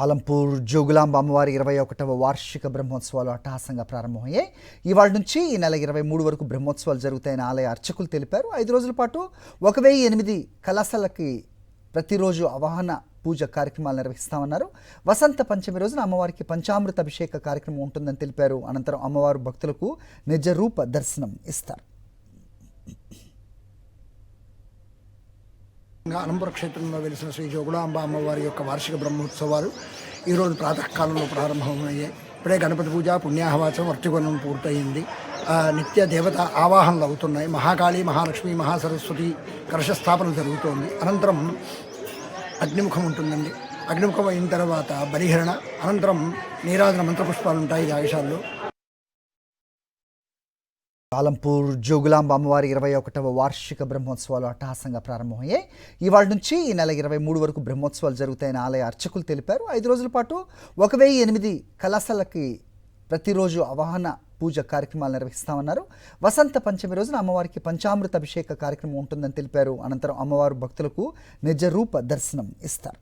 ఆలంపూర్ జోగులాంబ అమ్మవారి 21వ వార్షిక బ్రహ్మోత్సవాలు అట్టహాసంగా ప్రారంభమయ్యాయి. ఇవాళ నుంచి ఈ నెల 23 వరకు బ్రహ్మోత్సవాలు జరుగుతాయని ఆలయ అర్చకులు తెలిపారు. 5 రోజుల పాటు 1008 కలశాలకి ప్రతిరోజు అవగాహన పూజ కార్యక్రమాలు నిర్వహిస్తామన్నారు. వసంత పంచమి రోజున అమ్మవారికి పంచామృత అభిషేక కార్యక్రమం ఉంటుందని తెలిపారు. అనంతరం అమ్మవారు భక్తులకు నిజ రూప దర్శనం ఇస్తారు. అనంతపుర క్షేత్రంలో వెలిసిన శ్రీ జోగులాంబ అమ్మవారి యొక్క వార్షిక బ్రహ్మోత్సవాలు ఈరోజు ప్రాతకాలంలో ప్రారంభమయ్యాయి. ఇప్పుడే గణపతి పూజ, పుణ్యాహవాచం, వర్తికొనం పూర్తయింది. నిత్య దేవత ఆవాహనలు అవుతున్నాయి. మహాకాళి, మహాలక్ష్మి, మహాసరస్వతి కలశస్థాపన జరుగుతోంది. అనంతరం అగ్నిముఖం ఉంటుందండి. అగ్నిముఖం అయిన తర్వాత బలిహరణ, అనంతరం నీరాజన మంత్రపుష్పాలు ఉంటాయి ఆయుషాల్లో. ఆలంపూర్ జోగులాంబ అమ్మవారి 21వ వార్షిక బ్రహ్మోత్సవాలు అట్టహాసంగా ప్రారంభమయ్యాయి. ఇవాళ నుంచి ఈ నెల 23 వరకు బ్రహ్మోత్సవాలు జరుగుతాయని ఆలయ అర్చకులు తెలిపారు. 5 రోజుల పాటు 1008 కలశాలకి ప్రతిరోజు అవగాహన పూజ కార్యక్రమాలు నిర్వహిస్తామన్నారు. వసంత పంచమి రోజున అమ్మవారికి పంచామృత అభిషేక కార్యక్రమం ఉంటుందని తెలిపారు. అనంతరం అమ్మవారు భక్తులకు నిజ రూప దర్శనం ఇస్తారు.